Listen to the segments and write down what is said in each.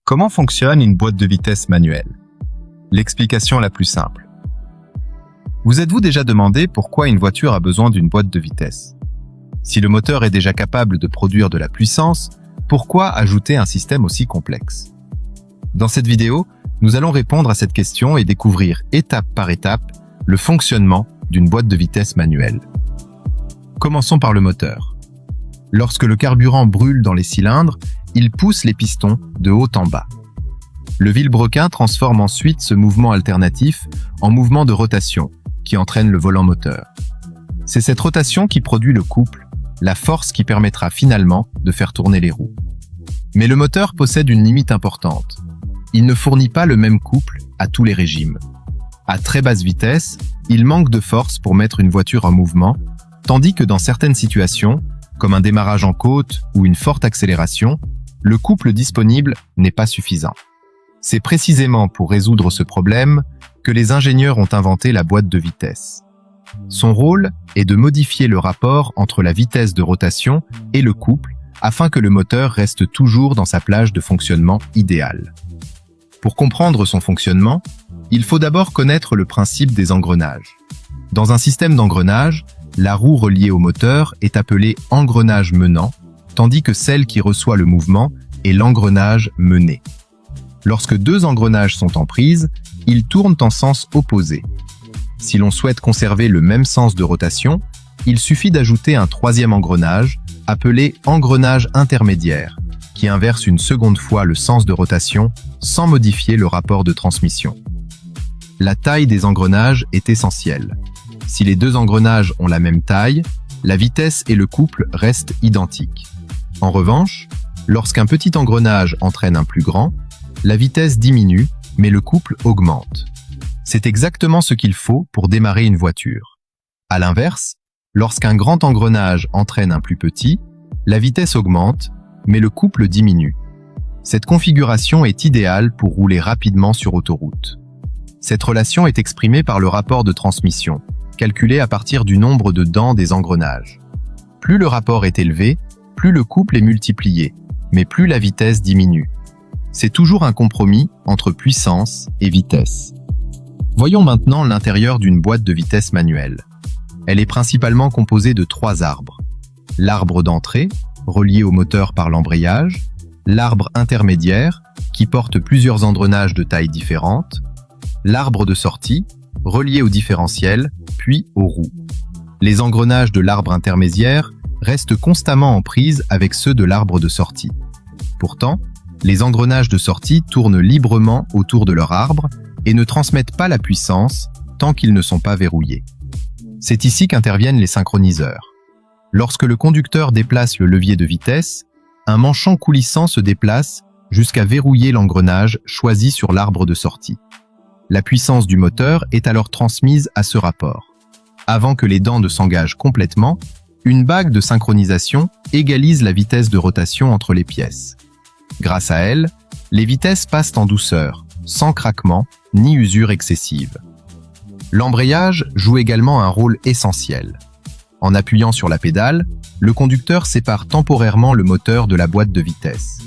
Comment fonctionne une boîte de vitesse manuelle? L'explication la plus simple. Vous êtes-vous déjà demandé pourquoi une voiture a besoin d'une boîte de vitesse? Si le moteur est déjà capable de produire de la puissance, pourquoi ajouter un système aussi complexe? Dans cette vidéo, nous allons répondre à cette question et découvrir étape par étape le fonctionnement d'une boîte de vitesse manuelle. Commençons par le moteur. Lorsque le carburant brûle dans les cylindres, il pousse les pistons de haut en bas. Le vilebrequin transforme ensuite ce mouvement alternatif en mouvement de rotation qui entraîne le volant moteur. C'est cette rotation qui produit le couple, la force qui permettra finalement de faire tourner les roues. Mais le moteur possède une limite importante. Il ne fournit pas le même couple à tous les régimes. À très basse vitesse, il manque de force pour mettre une voiture en mouvement, tandis que dans certaines situations, comme un démarrage en côte ou une forte accélération, le couple disponible n'est pas suffisant. C'est précisément pour résoudre ce problème que les ingénieurs ont inventé la boîte de vitesse. Son rôle est de modifier le rapport entre la vitesse de rotation et le couple afin que le moteur reste toujours dans sa plage de fonctionnement idéale. Pour comprendre son fonctionnement, il faut d'abord connaître le principe des engrenages. Dans un système d'engrenage, la roue reliée au moteur est appelée engrenage menant, tandis que celle qui reçoit le mouvement est l'engrenage mené. Lorsque deux engrenages sont en prise, ils tournent en sens opposé. Si l'on souhaite conserver le même sens de rotation, il suffit d'ajouter un troisième engrenage, appelé engrenage intermédiaire, qui inverse une seconde fois le sens de rotation sans modifier le rapport de transmission. La taille des engrenages est essentielle. Si les deux engrenages ont la même taille, la vitesse et le couple restent identiques. En revanche, lorsqu'un petit engrenage entraîne un plus grand, la vitesse diminue, mais le couple augmente. C'est exactement ce qu'il faut pour démarrer une voiture. À l'inverse, lorsqu'un grand engrenage entraîne un plus petit, la vitesse augmente, mais le couple diminue. Cette configuration est idéale pour rouler rapidement sur autoroute. Cette relation est exprimée par le rapport de transmission, calculé à partir du nombre de dents des engrenages. Plus le rapport est élevé, plus le couple est multiplié, mais plus la vitesse diminue. C'est toujours un compromis entre puissance et vitesse. Voyons maintenant l'intérieur d'une boîte de vitesse manuelle. Elle est principalement composée de trois arbres. L'arbre d'entrée, relié au moteur par l'embrayage, l'arbre intermédiaire, qui porte plusieurs engrenages de tailles différentes, l'arbre de sortie, relié au différentiel, puis aux roues. Les engrenages de l'arbre intermédiaire restent constamment en prise avec ceux de l'arbre de sortie. Pourtant, les engrenages de sortie tournent librement autour de leur arbre et ne transmettent pas la puissance tant qu'ils ne sont pas verrouillés. C'est ici qu'interviennent les synchroniseurs. Lorsque le conducteur déplace le levier de vitesse, un manchon coulissant se déplace jusqu'à verrouiller l'engrenage choisi sur l'arbre de sortie. La puissance du moteur est alors transmise à ce rapport. Avant que les dents ne s'engagent complètement, une bague de synchronisation égalise la vitesse de rotation entre les pièces. Grâce à elle, les vitesses passent en douceur, sans craquement ni usure excessive. L'embrayage joue également un rôle essentiel. En appuyant sur la pédale, le conducteur sépare temporairement le moteur de la boîte de vitesse.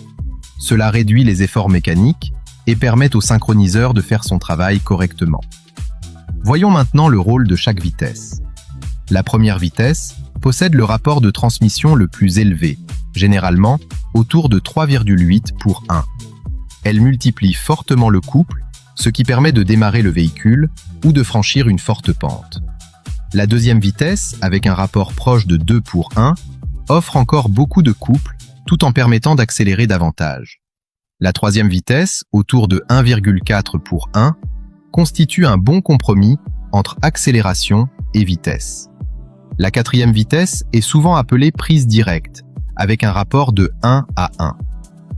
Cela réduit les efforts mécaniques et permet au synchroniseur de faire son travail correctement. Voyons maintenant le rôle de chaque vitesse. La première vitesse possède le rapport de transmission le plus élevé, généralement autour de 3,8 pour 1. Elle multiplie fortement le couple, ce qui permet de démarrer le véhicule ou de franchir une forte pente. La deuxième vitesse, avec un rapport proche de 2 pour 1, offre encore beaucoup de couple tout en permettant d'accélérer davantage. La troisième vitesse, autour de 1,4 pour 1, constitue un bon compromis entre accélération et vitesse. La quatrième vitesse est souvent appelée prise directe, avec un rapport de 1 à 1.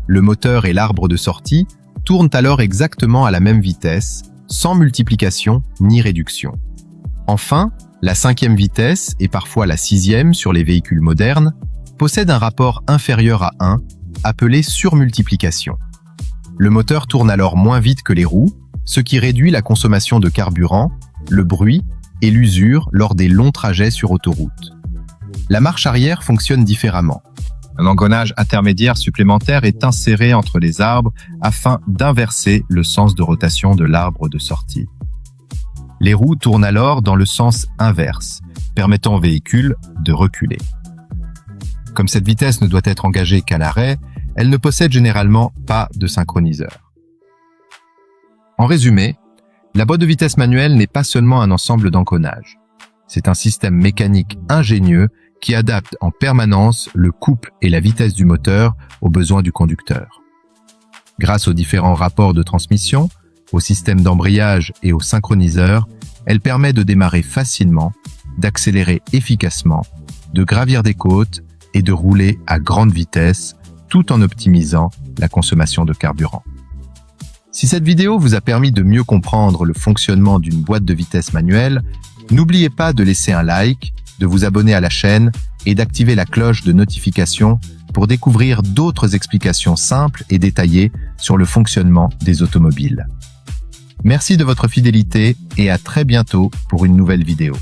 Le moteur et l'arbre de sortie tournent alors exactement à la même vitesse, sans multiplication ni réduction. Enfin, la cinquième vitesse, et parfois la sixième sur les véhicules modernes, possède un rapport inférieur à 1, appelé surmultiplication. Le moteur tourne alors moins vite que les roues, ce qui réduit la consommation de carburant, le bruit et l'usure lors des longs trajets sur autoroute. La marche arrière fonctionne différemment. Un engrenage intermédiaire supplémentaire est inséré entre les arbres afin d'inverser le sens de rotation de l'arbre de sortie. Les roues tournent alors dans le sens inverse, permettant au véhicule de reculer. Comme cette vitesse ne doit être engagée qu'à l'arrêt, elle ne possède généralement pas de synchroniseur. En résumé, la boîte de vitesse manuelle n'est pas seulement un ensemble d'engrenages. C'est un système mécanique ingénieux qui adapte en permanence le couple et la vitesse du moteur aux besoins du conducteur. Grâce aux différents rapports de transmission, au système d'embrayage et au synchroniseur, elle permet de démarrer facilement, d'accélérer efficacement, de gravir des côtes et de rouler à grande vitesse, tout en optimisant la consommation de carburant. Si cette vidéo vous a permis de mieux comprendre le fonctionnement d'une boîte de vitesse manuelle, n'oubliez pas de laisser un like, de vous abonner à la chaîne et d'activer la cloche de notification pour découvrir d'autres explications simples et détaillées sur le fonctionnement des automobiles. Merci de votre fidélité et à très bientôt pour une nouvelle vidéo.